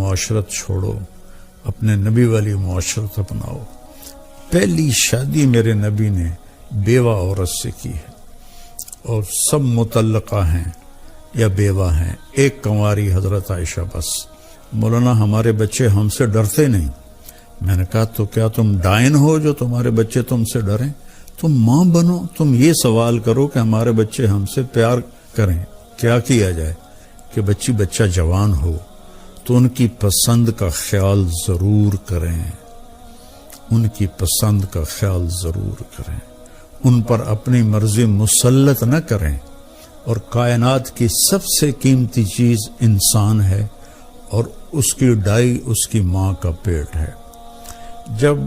معاشرت چھوڑو، اپنے نبی والی معاشرت اپناؤ۔ پہلی شادی میرے نبی نے بیوہ عورت سے کی ہے، اور سب مطلقہ ہیں یا بیوہ ہیں، ایک کنواری حضرت عائشہ بس۔ مولانا ہمارے بچے ہم سے ڈرتے نہیں۔ میں نے کہا تو کیا تم ڈائن ہو جو تمہارے بچے تم سے ڈریں؟ تم ماں بنو، تم یہ سوال کرو کہ ہمارے بچے ہم سے پیار کریں، کیا کیا جائے کہ بچہ جوان ہو تو ان کی پسند کا خیال ضرور کریں، ان کی پسند کا خیال ضرور کریں، ان پر اپنی مرضی مسلط نہ کریں۔ اور کائنات کی سب سے قیمتی چیز انسان ہے، اور اس کی ڈائی اس کی ماں کا پیٹ ہے۔ جب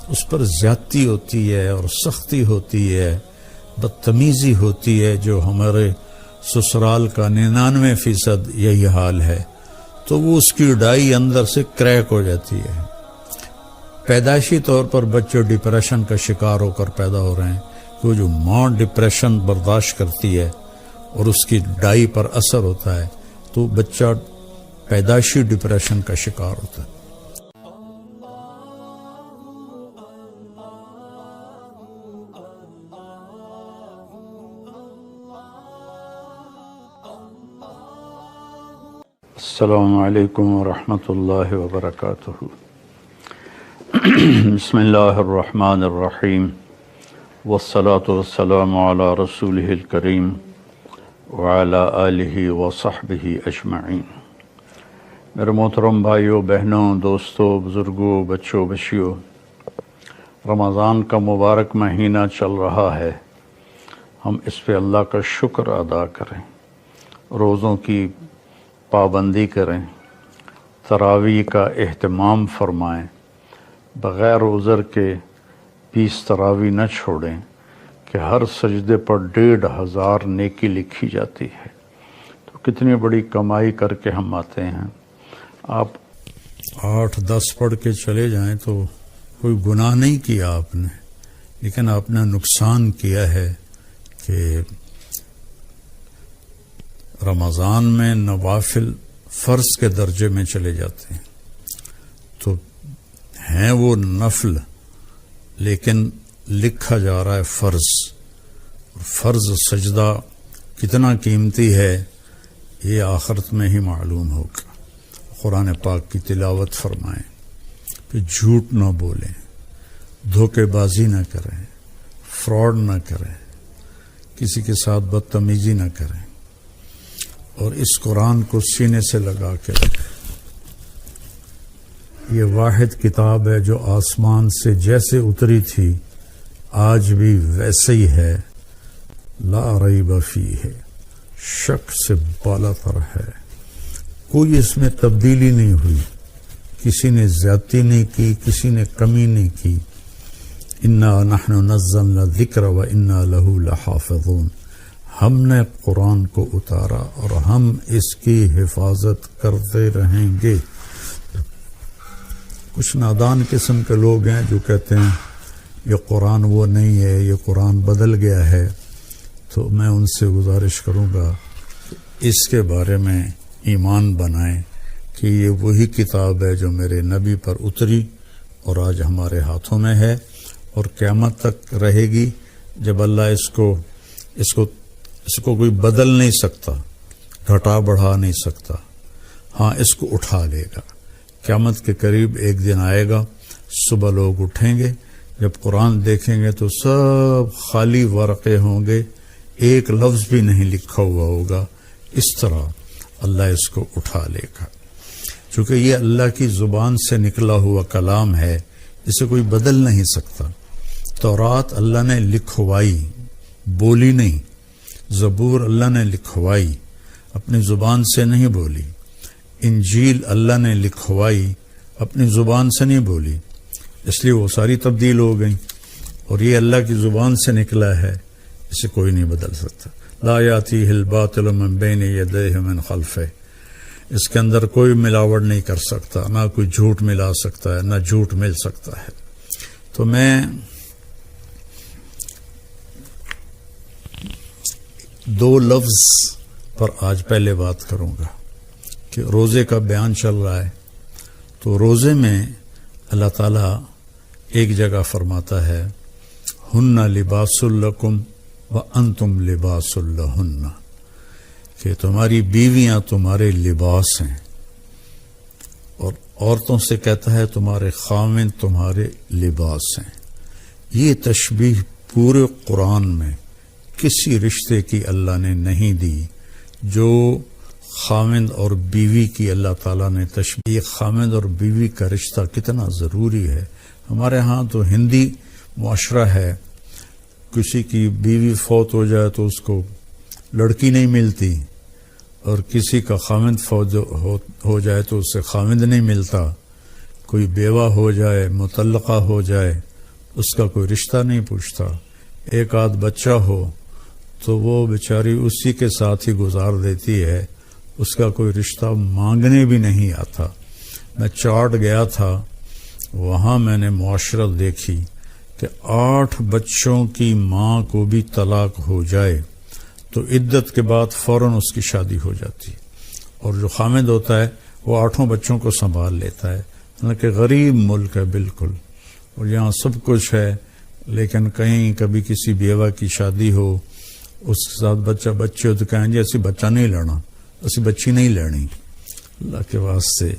اس پر زیادتی ہوتی ہے اور سختی ہوتی ہے، بدتمیزی ہوتی ہے، جو ہمارے سسرال کا 99% یہی حال ہے، تو وہ اس کی ڈائی اندر سے کریک ہو جاتی ہے۔ پیدائشی طور پر بچے ڈپریشن کا شکار ہو کر پیدا ہو رہے ہیں، کہ جو ماں ڈپریشن برداشت کرتی ہے اور اس کی ڈائی پر اثر ہوتا ہے تو بچہ پیدائشی ڈپریشن کا شکار ہوتا ہے۔ السلام علیکم ورحمۃ اللہ وبرکاتہ۔ بسم اللہ الرحمن الرحیم، والصلاة والسلام علی رسولہ الکریم وعلی آلہ وصحبہ اجمعین۔ میرے محترم بھائیوں، بہنوں، دوستوں، بزرگوں، بچوں، بچیوں، رمضان کا مبارک مہینہ چل رہا ہے، ہم اس پہ اللہ کا شکر ادا کریں، روزوں کی پابندی کریں، تراویح کا اہتمام فرمائیں، بغیر عذر کے 20 تراویح نہ چھوڑیں کہ ہر سجدے پر 1500 نیکی لکھی جاتی ہے۔ تو کتنی بڑی کمائی کر کے ہم آتے ہیں۔ آپ 8-10 پڑھ کے چلے جائیں تو کوئی گناہ نہیں کیا آپ نے، لیکن آپ نے نقصان کیا ہے کہ رمضان میں نوافل فرض کے درجے میں چلے جاتے ہیں، تو ہیں وہ نفل لیکن لکھا جا رہا ہے فرض۔ فرض سجدہ کتنا قیمتی ہے یہ آخرت میں ہی معلوم ہوگا۔ قرآن پاک کی تلاوت فرمائیں، کہ جھوٹ نہ بولیں، دھوکے بازی نہ کریں، فراڈ نہ کریں، کسی کے ساتھ بدتمیزی نہ کریں، اور اس قرآن کو سینے سے لگا کے رکھیں۔ یہ واحد کتاب ہے جو آسمان سے جیسے اتری تھی آج بھی ویسے ہی ہے، لا ریب فیہ، شک سے بالا تر ہے، کوئی اس میں تبدیلی نہیں ہوئی، کسی نے زیادتی نہیں کی، کسی نے کمی نہیں کی۔ انا نحن نزلنا الذکر وانا لہ لحافظون، ہم نے قرآن کو اتارا اور ہم اس کی حفاظت کرتے رہیں گے۔ کچھ نادان قسم کے لوگ ہیں جو کہتے ہیں یہ قرآن وہ نہیں ہے، یہ قرآن بدل گیا ہے، تو میں ان سے گزارش کروں گا اس کے بارے میں ایمان بنائیں کہ یہ وہی کتاب ہے جو میرے نبی پر اتری اور آج ہمارے ہاتھوں میں ہے، اور قیامت تک رہے گی، جب اللہ اس کو کوئی بدل نہیں سکتا، گھٹا بڑھا نہیں سکتا، ہاں اس کو اٹھا لے گا۔ قیامت کے قریب ایک دن آئے گا، صبح لوگ اٹھیں گے، جب قرآن دیکھیں گے تو سب خالی ورقے ہوں گے، ایک لفظ بھی نہیں لکھا ہوا ہوگا۔ اس طرح اللہ اس کو اٹھا لے گا، چونکہ یہ اللہ کی زبان سے نکلا ہوا کلام ہے، اسے کوئی بدل نہیں سکتا۔ تورات اللہ نے لکھوائی، بولی نہیں۔ زبور اللہ نے لکھوائی، اپنی زبان سے نہیں بولی۔ انجیل اللہ نے لکھوائی، اپنی زبان سے نہیں بولی، اس لیے وہ ساری تبدیل ہو گئیں، اور یہ اللہ کی زبان سے نکلا ہے، اسے کوئی نہیں بدل سکتا۔ لا یاتیہ الباطل من بین یدیہ من خلفہ، اس کے اندر کوئی ملاوٹ نہیں کر سکتا، نہ کوئی جھوٹ ملا سکتا ہے، نہ جھوٹ مل سکتا ہے۔ تو میں دو لفظ پر آج پہلے بات کروں گا کہ روزے کا بیان چل رہا ہے، تو روزے میں اللہ تعالیٰ ایک جگہ فرماتا ہے ہن لباس لکم وانتم لباس لہن، کہ تمہاری بیویاں تمہارے لباس ہیں، اور عورتوں سے کہتا ہے تمہارے خاوند تمہارے لباس ہیں۔ یہ تشبیہ پورے قرآن میں کسی رشتے کی اللہ نے نہیں دی جو خاوند اور بیوی کی اللہ تعالیٰ نے تشبیہ۔ یہ خاوند اور بیوی کا رشتہ کتنا ضروری ہے۔ ہمارے ہاں تو ہندی معاشرہ ہے، کسی کی بیوی فوت ہو جائے تو اس کو لڑکی نہیں ملتی، اور کسی کا خاوند فوت ہو جائے تو اس سے خاوند نہیں ملتا، کوئی بیوہ ہو جائے، مطلقہ ہو جائے، اس کا کوئی رشتہ نہیں پوچھتا، ایک آدھ بچہ ہو تو وہ بیچاری اسی کے ساتھ ہی گزار دیتی ہے، اس کا کوئی رشتہ مانگنے بھی نہیں آتا۔ میں چاٹ گیا تھا، وہاں میں نے معاشرت دیکھی کہ 8 بچوں کی ماں کو بھی طلاق ہو جائے تو عدت کے بعد فوراً اس کی شادی ہو جاتی، اور جو خامد ہوتا ہے وہ 8 بچوں کو سنبھال لیتا ہے۔ حالانکہ غریب ملک ہے بالکل، اور یہاں سب کچھ ہے، لیکن کہیں کبھی کسی بیوہ کی شادی ہو، اس کے ساتھ بچے ہو تو کہیں جی اسی بچہ نہیں لینا، اسی بچی نہیں لینی۔ اللہ کے واسطے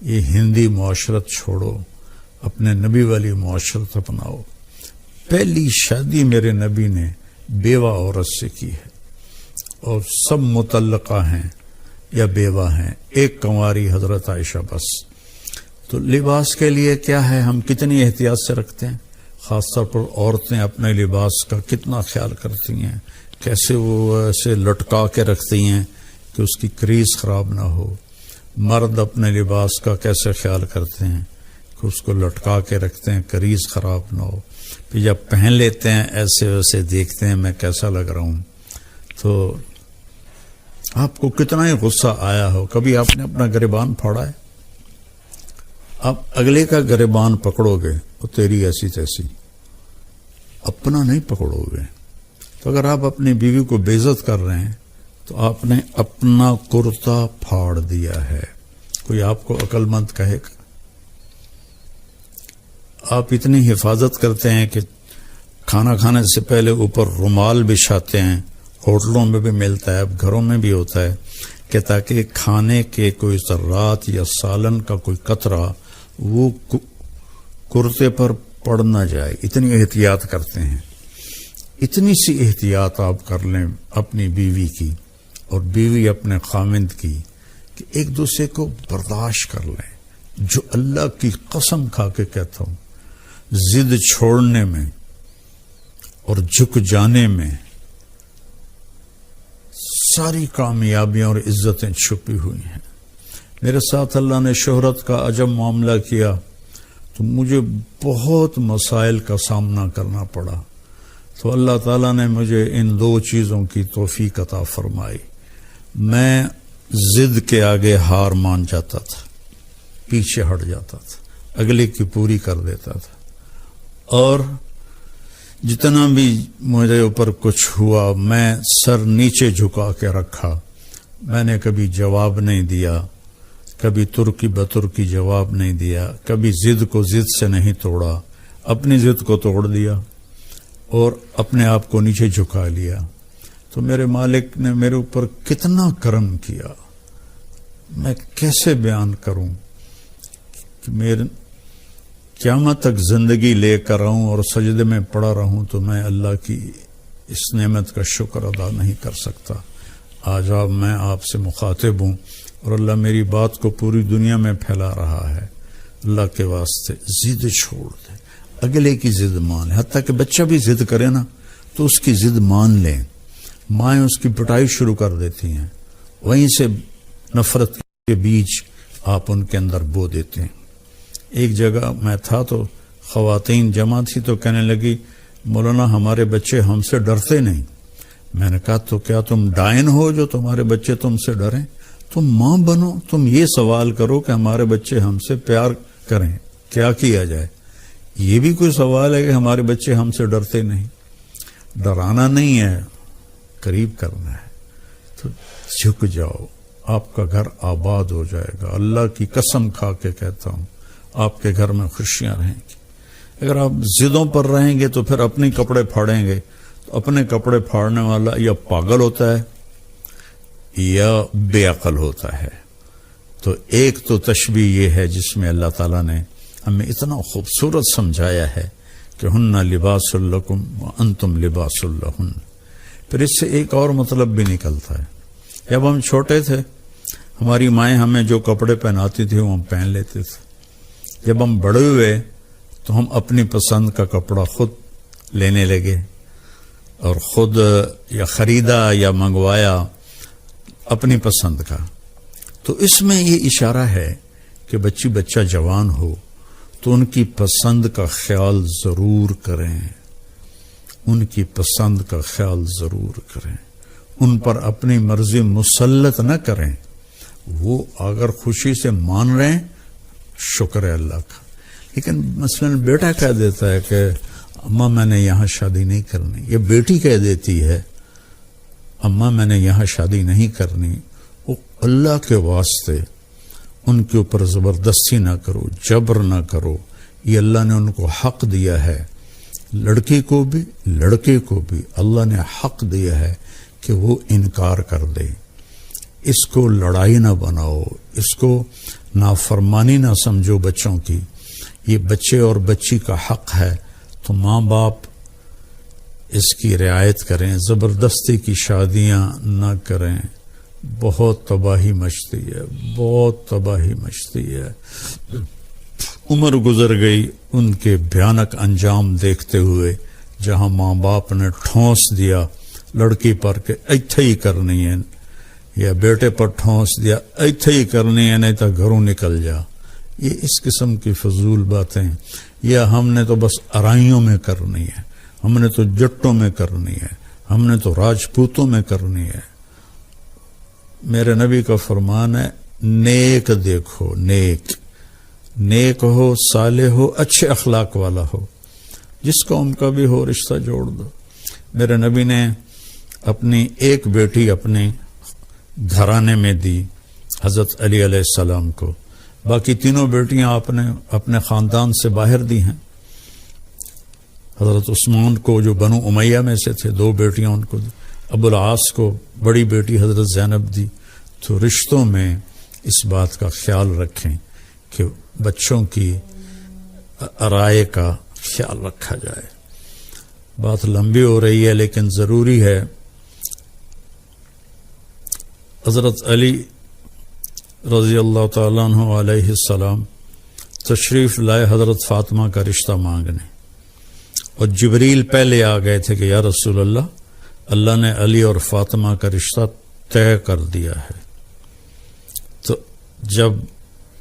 یہ ہندی معاشرت چھوڑو، اپنے نبی والی معاشرت اپناؤ۔ پہلی شادی میرے نبی نے بیوہ عورت سے کی ہے، اور سب مطلقہ ہیں یا بیوہ ہیں، ایک کنواری حضرت عائشہ بس۔ تو لباس کے لیے کیا ہے، ہم کتنی احتیاط سے رکھتے ہیں، خاص طور پر عورتیں اپنے لباس کا کتنا خیال کرتی ہیں، کیسے وہ ایسے لٹکا کے رکھتی ہیں کہ اس کی کریز خراب نہ ہو۔ مرد اپنے لباس کا کیسے خیال کرتے ہیں کہ اس کو لٹکا کے رکھتے ہیں، کریز خراب نہ ہو، پھر جب پہن لیتے ہیں ایسے ویسے دیکھتے ہیں میں کیسا لگ رہا ہوں۔ تو آپ کو کتنا ہی غصہ آیا ہو، کبھی آپ نے اپنا گریبان پھاڑا ہے؟ آپ اگلے کا گریبان پکڑو گے تو تیری ایسی تیسی، اپنا نہیں پکڑو گے۔ تو اگر آپ اپنی بیوی کو بے عزت کر رہے ہیں تو آپ نے اپنا کرتا پھاڑ دیا ہے۔ کوئی آپ کو عقل مند کہے گا؟ آپ اتنی حفاظت کرتے ہیں کہ کھانا کھانے سے پہلے اوپر رومال بچھاتے ہیں، ہوٹلوں میں بھی ملتا ہے، اب گھروں میں بھی ہوتا ہے، کہ تاکہ کھانے کے کوئی ذرات یا سالن کا کوئی قطرہ وہ کرتے پر پڑ نہ جائے۔ اتنی احتیاط کرتے ہیں۔ اتنی سی احتیاط آپ کر لیں اپنی بیوی کی اور بیوی اپنے خاوند کی، کہ ایک دوسرے کو برداشت کر لیں۔ جو اللہ کی قسم کھا کے کہتا ہوں، ضد چھوڑنے میں اور جھک جانے میں ساری کامیابیاں اور عزتیں چھپی ہوئی ہیں۔ میرے ساتھ اللہ نے شہرت کا عجب معاملہ کیا تو مجھے بہت مسائل کا سامنا کرنا پڑا، تو اللہ تعالیٰ نے مجھے ان 2 چیزوں کی توفیق عطا فرمائی۔ میں ضد کے آگے ہار مان جاتا تھا، پیچھے ہٹ جاتا تھا، اگلے کی پوری کر دیتا تھا، اور جتنا بھی مجھے اوپر کچھ ہوا میں سر نیچے جھکا کے رکھا۔ میں نے کبھی جواب نہیں دیا، کبھی ترکی بترکی جواب نہیں دیا، کبھی ضد کو ضد سے نہیں توڑا، اپنی ضد کو توڑ دیا اور اپنے آپ کو نیچے جھکا لیا۔ تو میرے مالک نے میرے اوپر کتنا کرم کیا، میں کیسے بیان کروں کہ میرے قیامت تک زندگی لے کر رہوں اور سجدے میں پڑا رہوں تو میں اللہ کی اس نعمت کا شکر ادا نہیں کر سکتا۔ آج میں آپ سے مخاطب ہوں اور اللہ میری بات کو پوری دنیا میں پھیلا رہا ہے۔ اللہ کے واسطے ضد چھوڑ دے، اگلے کی ضد مان لیں، حتیٰ کہ بچہ بھی ضد کرے نا تو اس کی ضد مان لیں۔ مائیں اس کی پٹائی شروع کر دیتی ہیں، وہیں سے نفرت کے بیج آپ ان کے اندر بو دیتے ہیں۔ ایک جگہ میں تھا تو خواتین جمع تھی تو کہنے لگی مولانا ہمارے بچے ہم سے ڈرتے نہیں۔ میں نے کہا تو کیا تم ڈائن ہو جو تمہارے بچے تم سے ڈریں؟ تم ماں بنو، تم یہ سوال کرو کہ ہمارے بچے ہم سے پیار کریں، کیا کیا جائے؟ یہ بھی کوئی سوال ہے کہ ہمارے بچے ہم سے ڈرتے نہیں؟ ڈرانا نہیں ہے، قریب کرنا ہے۔ تو جھک جاؤ، آپ کا گھر آباد ہو جائے گا. اللہ کی قسم کھا کے کہتا ہوں آپ کے گھر میں خوشیاں رہیں گی. اگر آپ ضدوں پر رہیں گے تو پھر اپنے کپڑے پھاڑیں گے. تو اپنے کپڑے پھاڑنے والا یا پاگل ہوتا ہے یا بے عقل ہوتا ہے. تو ایک تو تشبیہ یہ ہے جس میں اللہ تعالیٰ نے ہمیں اتنا خوبصورت سمجھایا ہے کہ ہن لباس لکم وانتم لباس لہن. پھر اس سے ایک اور مطلب بھی نکلتا ہے. جب ہم چھوٹے تھے ہماری مائیں ہمیں جو کپڑے پہناتی تھی وہ ہم پہن لیتے تھے. جب ہم بڑے ہوئے تو ہم اپنی پسند کا کپڑا خود لینے لگے اور خود یا خریدا یا منگوایا اپنی پسند کا. تو اس میں یہ اشارہ ہے کہ بچہ جوان ہو تو ان کی پسند کا خیال ضرور کریں. ان کی پسند کا خیال ضرور کریں. ان پر اپنی مرضی مسلط نہ کریں. وہ اگر خوشی سے مان رہے ہیں شکر ہے اللہ کا. لیکن مثلا بیٹا کہہ دیتا ہے کہ اماں میں نے یہاں شادی نہیں کرنی، یہ بیٹی کہہ دیتی ہے اماں میں نے یہاں شادی نہیں کرنی. وہ اللہ کے واسطے ان کے اوپر زبردستی نہ کرو، جبر نہ کرو. یہ اللہ نے ان کو حق دیا ہے، لڑکی کو بھی لڑکے کو بھی اللہ نے حق دیا ہے کہ وہ انکار کر دے. اس کو لڑائی نہ بناؤ، اس کو نافرمانی نہ سمجھو بچوں کی. یہ بچے اور بچی کا حق ہے تو ماں باپ اس کی رعایت کریں. زبردستی کی شادیاں نہ کریں. بہت تباہی مچتی ہے، بہت تباہی مچتی ہے. عمر گزر گئی ان کے بھیانک انجام دیکھتے ہوئے جہاں ماں باپ نے ٹھونس دیا لڑکی پر کہ ایتھے ہی کرنی ہے، یا بیٹے پر ٹھونس دیا ایتھے ہی کرنی ہے نہیں تو گھروں نکل جا. یہ اس قسم کی فضول باتیں. یا ہم نے تو بس ارائیوں میں کرنی ہے، ہم نے تو جٹوں میں کرنی ہے، ہم نے تو راجپوتوں میں کرنی ہے. میرے نبی کا فرمان ہے نیک دیکھو، نیک ہو، صالح ہو، اچھے اخلاق والا ہو، جس قوم کا بھی ہو رشتہ جوڑ دو. میرے نبی نے اپنی ایک بیٹی اپنے گھرانے میں دی حضرت علی علیہ السلام کو. باقی تینوں بیٹیاں آپ نے اپنے خاندان سے باہر دی ہیں. حضرت عثمان کو جو بنو امیہ میں سے تھے 2 بیٹیاں ان کو دی. ابو العاص کو بڑی بیٹی حضرت زینب دی. تو رشتوں میں اس بات کا خیال رکھیں کہ بچوں کی رائے کا خیال رکھا جائے. بات لمبی ہو رہی ہے لیکن ضروری ہے. حضرت علی رضی اللہ تعالیٰ عنہ علیہ السلام تشریف لائے حضرت فاطمہ کا رشتہ مانگنے، اور جبریل پہلے آ گئے تھے کہ یا رسول اللہ نے علی اور فاطمہ کا رشتہ طے کر دیا ہے. تو جب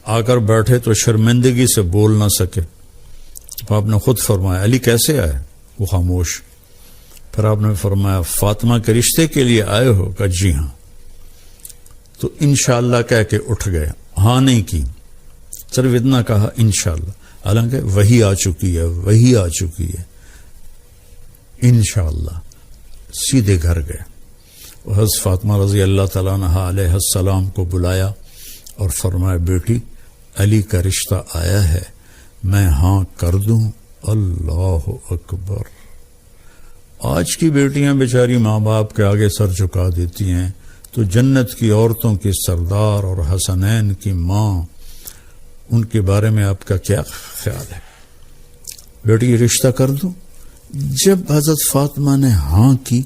آ کر بیٹھے تو شرمندگی سے بول نہ سکے. تو آپ نے خود فرمایا علی کیسے آئے؟ وہ خاموش. پھر آپ نے فرمایا فاطمہ کے رشتے کے لیے آئے ہو؟ کہا جی ہاں. تو انشاءاللہ کہہ کے اٹھ گئے. ہاں نہیں کی، صرف اتنا کہا انشاءاللہ، حالانکہ وہی آ چکی ہے. انشاءاللہ سیدھے گھر گئے. حضرت فاطمہ رضی اللہ تعالیٰ عنہ علیہ السلام کو بلایا اور فرمایا بیٹی علی کا رشتہ آیا ہے، میں ہاں کر دوں؟ اللہ اکبر. آج کی بیٹیاں بیچاری ماں باپ کے آگے سر جھکا دیتی ہیں، تو جنت کی عورتوں کی سردار اور حسنین کی ماں، ان کے بارے میں آپ کا کیا خیال ہے؟ بیٹی رشتہ کر دوں؟ جب حضرت فاطمہ نے ہاں کی،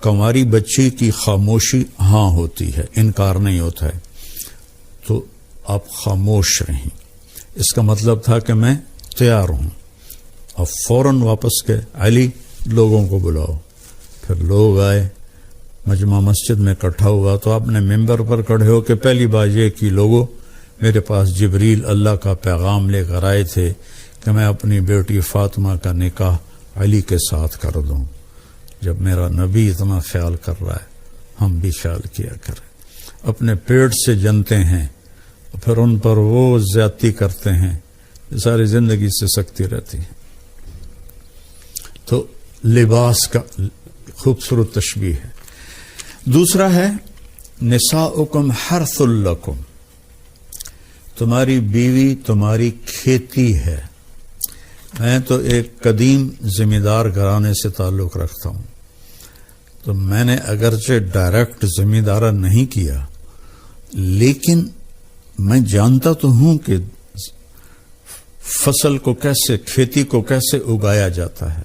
کنواری بچی کی خاموشی ہاں ہوتی ہے، انکار نہیں ہوتا ہے. تو آپ خاموش رہیں. اس کا مطلب تھا کہ میں تیار ہوں. اب فوراً واپس گئے، علی لوگوں کو بلاؤ. پھر لوگ آئے، مجمع مسجد میں اکٹھا ہوا. تو آپ نے ممبر پر کھڑے ہو کے پہلی بات یہ کی لوگوں میرے پاس جبریل اللہ کا پیغام لے کر آئے تھے کہ میں اپنی بیٹی فاطمہ کا نکاح علی کے ساتھ کر دوں. جب میرا نبی اتنا خیال کر رہا ہے ہم بھی خیال کیا کریں. اپنے پیٹ سے جنتے ہیں پھر ان پر وہ زیادتی کرتے ہیں، یہ ساری زندگی سے سکتی رہتی ہے. تو لباس کا خوبصورت تشبیہ ہے. دوسرا ہے نساؤکم حرث لکم، تمہاری بیوی تمہاری کھیتی ہے. میں تو ایک قدیم ذمہ دار گھرانے سے تعلق رکھتا ہوں، تو میں نے اگرچہ ڈائریکٹ ذمہ دارہ نہیں کیا، لیکن میں جانتا تو ہوں کہ فصل کو کیسے، کھیتی کو کیسے اگایا جاتا ہے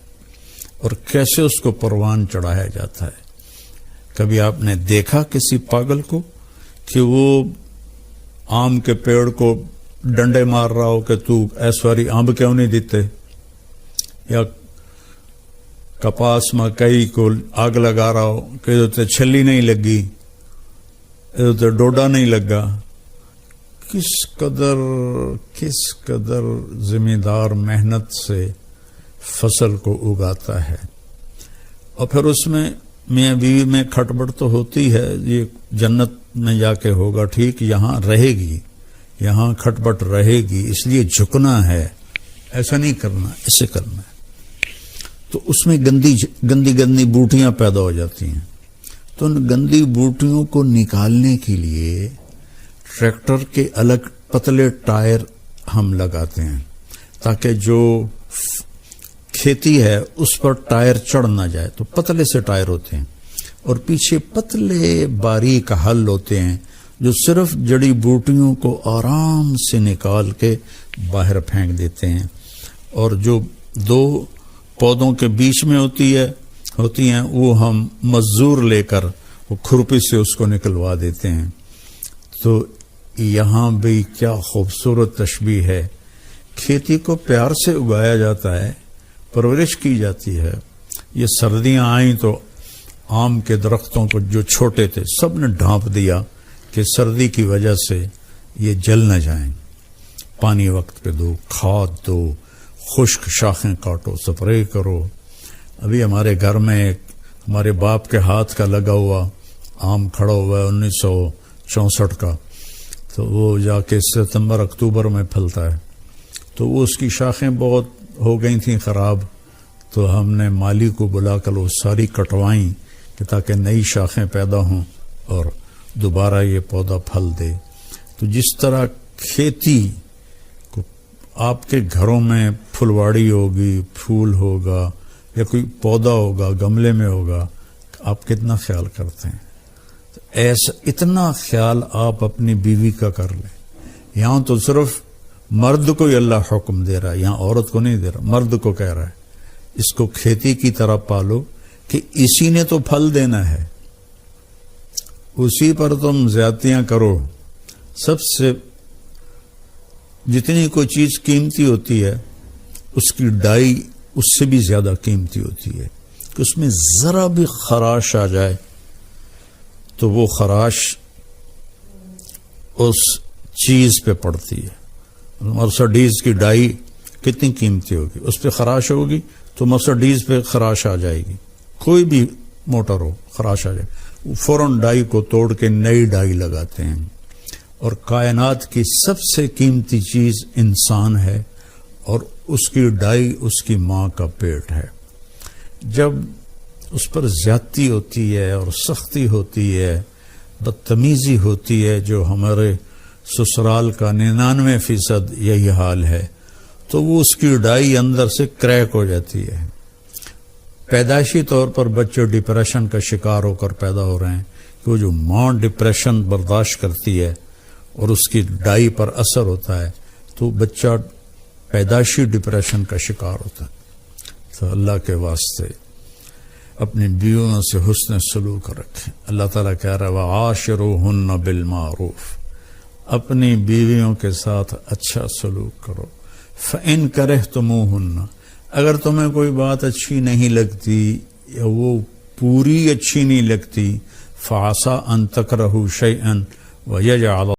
اور کیسے اس کو پروان چڑھایا جاتا ہے. کبھی آپ نے دیکھا کسی پاگل کو کہ وہ آم کے پیڑ کو ڈنڈے مار رہا ہو کہ تو ایسواری آم کیوں نہیں دیتے، یا کپاس مکئی کو آگ لگا رہا ہو کہ ادھر چھلی نہیں لگی، ادھر ڈوڈا نہیں لگا. کس قدر ذمہ دار محنت سے فصل کو اگاتا ہے. اور پھر اس میں میاں بیوی میں کھٹبڑ تو ہوتی ہے، یہ جنت میں جا کے ہوگا ٹھیک، یہاں رہے گی، یہاں کھٹبٹ رہے گی، اس لیے جھکنا ہے، ایسا نہیں کرنا، ایسے کرنا ہے. تو اس میں گندی بوٹیاں پیدا ہو جاتی ہیں. تو ان گندی بوٹیوں کو نکالنے کے لیے ٹریکٹر کے الگ پتلے ٹائر ہم لگاتے ہیں تاکہ جو کھیتی ہے اس پر ٹائر چڑھ نہ جائے. تو پتلے سے ٹائر ہوتے ہیں اور پیچھے پتلے باریک حل ہوتے ہیں جو صرف جڑی بوٹیوں کو آرام سے نکال کے باہر پھینک دیتے ہیں. اور جو دو پودوں کے بیچ میں ہوتی ہیں وہ ہم مزدور لے کر وہ کھرپی سے اس کو نکلوا دیتے ہیں. تو یہاں بھی کیا خوبصورت تشبیہ ہے. کھیتی کو پیار سے اگایا جاتا ہے، پرورش کی جاتی ہے. یہ سردیاں آئیں تو آم کے درختوں کو جو چھوٹے تھے سب نے ڈھانپ دیا کہ سردی کی وجہ سے یہ جل نہ جائیں. پانی وقت پہ دو، کھاد دو، خشک شاخیں کاٹو، سپرے کرو. ابھی ہمارے گھر میں ہمارے باپ کے ہاتھ کا لگا ہوا آم کھڑا ہوا ہے 1964 کا، تو وہ جا کے ستمبر اکتوبر میں پھلتا ہے. تو وہ اس کی شاخیں بہت ہو گئی تھیں خراب، تو ہم نے مالی کو بلا کر وہ ساری کٹوائیں کہ تاکہ نئی شاخیں پیدا ہوں اور دوبارہ یہ پودا پھل دے. تو جس طرح کھیتی کو آپ کے گھروں میں پھلواڑی ہوگی، پھول ہوگا یا کوئی پودا ہوگا گملے میں ہوگا، آپ کتنا خیال کرتے ہیں. ایسا اتنا خیال آپ اپنی بیوی کا کر لیں. یہاں تو صرف مرد کو ہی اللہ حکم دے رہا ہے، یہاں عورت کو نہیں دے رہا، مرد کو کہہ رہا ہے اس کو کھیتی کی طرح پالو کہ اسی نے تو پھل دینا ہے، اسی پر تم زیادتیاں کرو. سب سے جتنی کوئی چیز قیمتی ہوتی ہے اس کی ڈائی اس سے بھی زیادہ قیمتی ہوتی ہے کہ اس میں ذرا بھی خراش آ جائے تو وہ خراش اس چیز پہ پڑتی ہے. مرسڈیز کی ڈائی کتنی قیمتی ہوگی، اس پہ خراش ہوگی تو مرسڈیز پہ خراش آ جائے گی. کوئی بھی موٹر ہو خراش آ جائے، فوراً ڈائی کو توڑ کے نئی ڈائی لگاتے ہیں. اور کائنات کی سب سے قیمتی چیز انسان ہے اور اس کی ڈائی اس کی ماں کا پیٹ ہے. جب اس پر زیادتی ہوتی ہے اور سختی ہوتی ہے، بدتمیزی ہوتی ہے، جو ہمارے سسرال کا 99% یہی حال ہے، تو وہ اس کی ڈائی اندر سے کریک ہو جاتی ہے. پیدائشی طور پر بچے ڈپریشن کا شکار ہو کر پیدا ہو رہے ہیں کہ وہ جو ماں ڈپریشن برداشت کرتی ہے اور اس کی ڈائی پر اثر ہوتا ہے تو بچہ پیدائشی ڈپریشن کا شکار ہوتا ہے. تو اللہ کے واسطے اپنی بیویوں سے حسن سلوک رکھیں. اللہ تعالیٰ کہہ رہا ہے وَعَاشِرُوهُنَّ بِالْمَعْرُوفِ، اپنی بیویوں کے ساتھ اچھا سلوک کرو. فَإِن كَرِهْتُمُوهُنَّ، اگر تمہیں کوئی بات اچھی نہیں لگتی یا وہ پوری اچھی نہیں لگتی، فَعَسَىٰ أَن تَكْرَهُوا شَيْئًا وَيَجْعَلَ